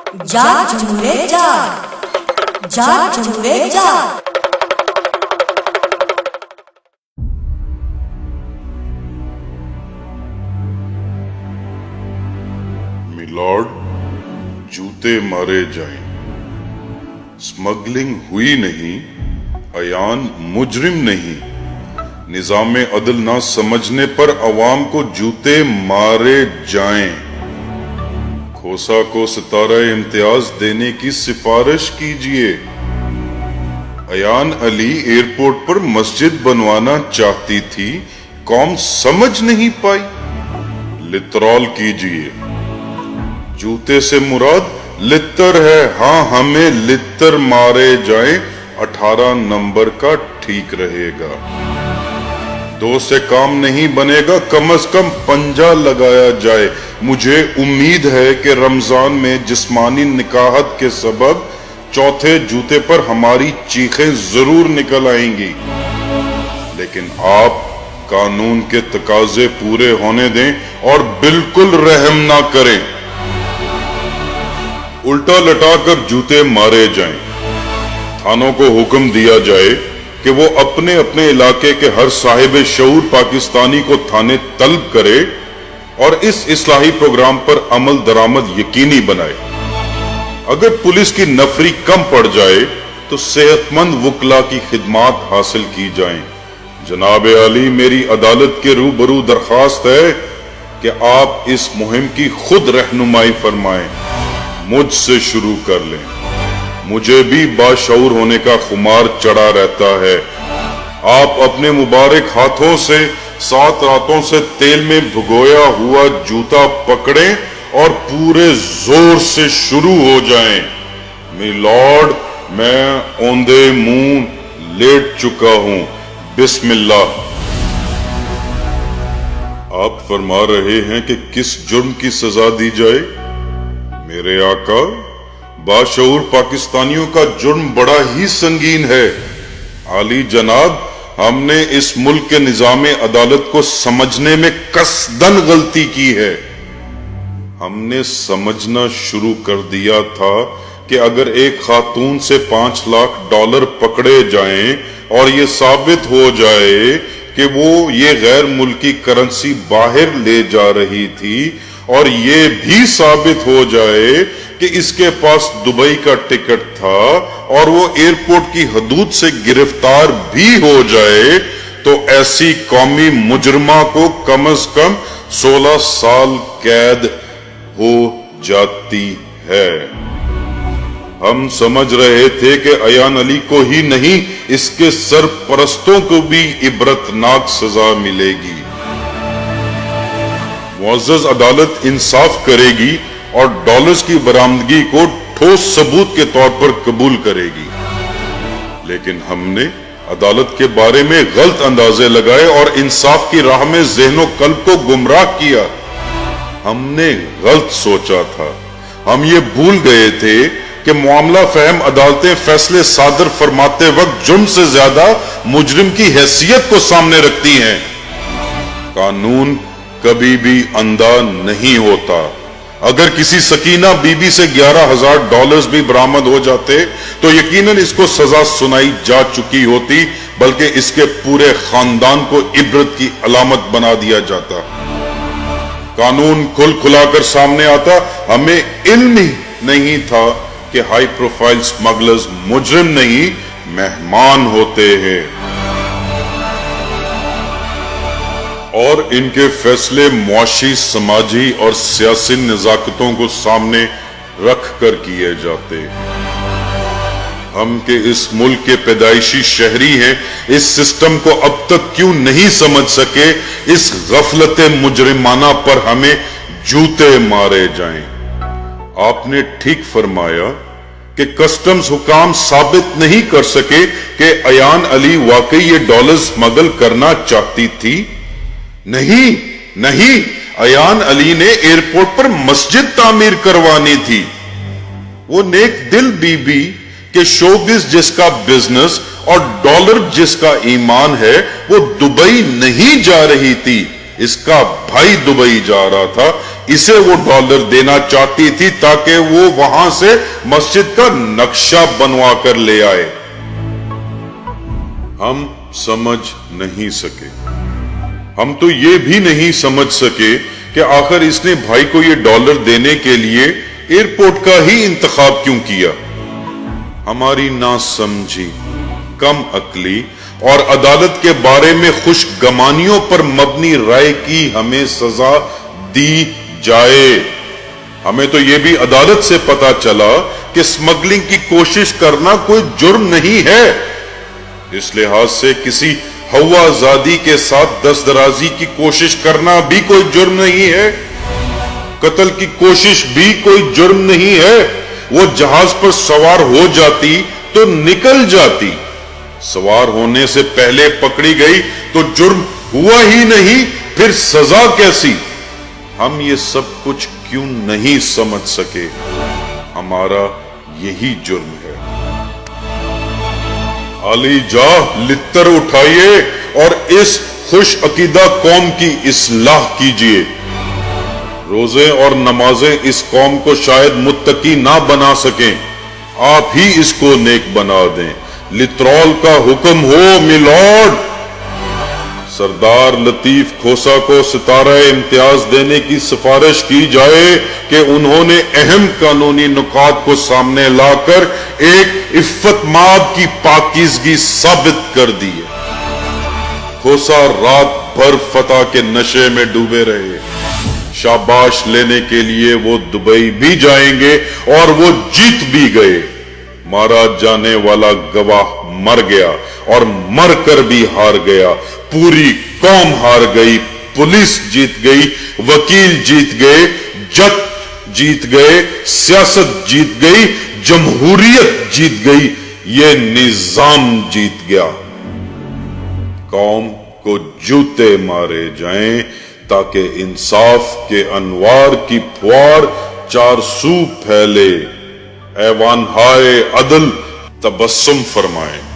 जाग जमुरे जाग, जाग जमुरे जाग। मिलॉर्ड, जूते मारे जाएं। स्मगलिंग हुई नहीं, अयान मुजरिम नहीं। निजामे अदल ना समझने पर अवाम को जूते मारे जाएं। खोसा को सितारा इम्तियाज देने की सिफारिश कीजिए। अयान अली एयरपोर्ट पर मस्जिद बनवाना चाहती थी, कौम समझ नहीं पाई। लितरॉल कीजिए। जूते से मुराद लित्तर है। हाँ, हमें लित्तर मारे जाएं। 18 नंबर का ठीक रहेगा। 2 से काम नहीं बनेगा, कम से कम पंजा लगाया जाए। मुझे उम्मीद है कि रमजान में जिस्मानी निकाहत के सबब चौथे जूते पर हमारी चीखें जरूर निकल आएंगी, लेकिन आप कानून के तकाजे पूरे होने दें और बिल्कुल रहम ना करें। उल्टा लटाकर जूते मारे जाएं। थानों को हुक्म दिया जाए कि वो अपने अपने इलाके के हर साहिब शऊर पाकिस्तानी को थाने तलब करे और इस इस्लाही प्रोग्राम पर अमल दरामद यकीनी बनाए। अगर पुलिस की नफरी कम पड़ जाए तो सेहतमंद वकला की खिदमात हासिल की जाएं। जनाब अली, मेरी अदालत के रूबरू दरखास्त है कि आप इस मुहिम की खुद रहनुमाई फरमाएं। मुझसे शुरू कर लें। मुझे भी बाशऊर होने का खुमार चढ़ा रहता है। आप अपने मुबारक हाथों से 7 रातों से तेल में भिगोया हुआ जूता पकड़ें और पूरे जोर से शुरू हो जाएं। मिलॉर्ड, मैं औंधे मुंह लेट चुका हूं। बिस्मिल्लाह। आप फरमा रहे हैं कि किस जुर्म की सजा दी जाए? मेरे आका, बाशऊर पाकिस्तानियों का जुर्म बड़ा ही संगीन है। आली जनाब, हमने इस मुल्क के निजामे अदालत को समझने में कसदन गलती की है। हमने समझना शुरू कर दिया था कि अगर एक खातून से $5 लाख पकड़े जाएं और ये साबित हो जाए कि वो ये गैर मुल्की करेंसी बाहर ले जा रही थी और ये भी साबित हो जाए कि इसके पास दुबई का टिकट था और वो एयरपोर्ट की हदूद से गिरफ्तार भी हो जाए, तो ऐसी कौमी मुजरमा को कम से कम 16 साल कैद हो जाती है। हम समझ रहे थे कि अयान अली को ही नहीं, इसके सरपरस्तों को भी इबरतनाक सजा मिलेगी। मुअज़्ज़ज़ अदालत इंसाफ करेगी और डॉलर्स की बरामदगी को ठोस सबूत के तौर पर कबूल करेगी। लेकिन हमने अदालत के बारे में गलत अंदाजे लगाए और इंसाफ की राह में ज़हनो कल्ब को गुमराह किया। हमने गलत सोचा था। हम ये भूल गए थे कि मामला फहम अदालतें फैसले सादर फरमाते वक्त जुर्म से ज्यादा मुजरिम की हैसियत को सामने रखती हैं। कानून कभी भी अंधा नहीं होता। अगर किसी सकीना बीबी से $11,000 भी बरामद हो जाते तो यकीनन इसको सजा सुनाई जा चुकी होती, बल्कि इसके पूरे खानदान को इबरत की अलामत बना दिया जाता। कानून खुल खुलाकर सामने आता। हमें इल्म ही नहीं था कि हाई प्रोफाइल स्मगलर्स मुजरिम नहीं, मेहमान होते हैं और इनके फैसले मुआशी, समाजी और सियासी नज़ाकतों को सामने रख कर किए जाते। हम के इस मुल्क के पैदाइशी शहरी हैं, इस सिस्टम को अब तक क्यों नहीं समझ सके? इस गफलत मुजरिमाना पर हमें जूते मारे जाएं। आपने ठीक फरमाया कि कस्टम्स हुकाम साबित नहीं कर सके कि अयान अली वाकई ये डॉलर्स स्मगल करना चाहती थी। नहीं, अयान अली ने एयरपोर्ट पर मस्जिद तामीर करवानी थी। वो नेक दिल बीबी के शोबिस जिसका बिजनेस और डॉलर जिसका ईमान है, वो दुबई नहीं जा रही थी, इसका भाई दुबई जा रहा था। اسے وہ ڈالر دینا چاہتی تھی تاکہ وہ وہاں سے مسجد کا نقشہ بنوا کر لے آئے۔ ہم سمجھ نہیں سکے، ہم تو یہ بھی نہیں سمجھ سکے کہ آخر اس نے بھائی کو یہ ڈالر دینے کے لیے ایئرپورٹ کا ہی انتخاب کیوں کیا۔ ہماری ناسمجھی، کم عقلی اور عدالت کے بارے میں خوش گمانیوں پر مبنی رائے کی ہمیں سزا دی جائے۔ ہمیں تو یہ بھی عدالت سے پتا چلا کہ اسمگلنگ کی کوشش کرنا کوئی جرم نہیں ہے، اس لحاظ سے کسی ہوا زادی کے ساتھ دست درازی کی کوشش کرنا بھی کوئی جرم نہیں ہے، قتل کی کوشش بھی کوئی جرم نہیں ہے۔ وہ جہاز پر سوار ہو جاتی تو نکل جاتی، سوار ہونے سے پہلے پکڑی گئی تو جرم ہوا ہی نہیں، پھر سزا کیسی؟ ہم یہ سب کچھ کیوں نہیں سمجھ سکے؟ ہمارا یہی جرم ہے۔ علی جاہ لتر اٹھائیے اور اس خوش عقیدہ قوم کی اصلاح کیجیے۔ روزے اور نمازیں اس قوم کو شاید متقی نہ بنا سکیں، آپ ہی اس کو نیک بنا دیں۔ لترول کا حکم ہو میلارڈ۔ سردار لطیف کھوسا کو ستارہ امتیاز دینے کی سفارش کی جائے کہ انہوں نے اہم قانونی نکات کو سامنے لا کر ایک عفت مآب کی پاکیزگی ثابت کر دی ہے۔ کھوسا رات بھر فتح کے نشے میں ڈوبے رہے، شاباش لینے کے لیے وہ دبئی بھی جائیں گے اور وہ جیت بھی گئے۔ مارا جانے والا گواہ مر گیا اور مر کر بھی ہار گیا، پوری قوم ہار گئی، پولیس جیت گئی، وکیل جیت گئے، جج جیت گئے، سیاست جیت گئی، جمہوریت جیت گئی، یہ نظام جیت گیا۔ قوم کو جوتے مارے جائیں تاکہ انصاف کے انوار کی پھوار چار سو پھیلے، ایوان ہائے عدل تبسم فرمائیں۔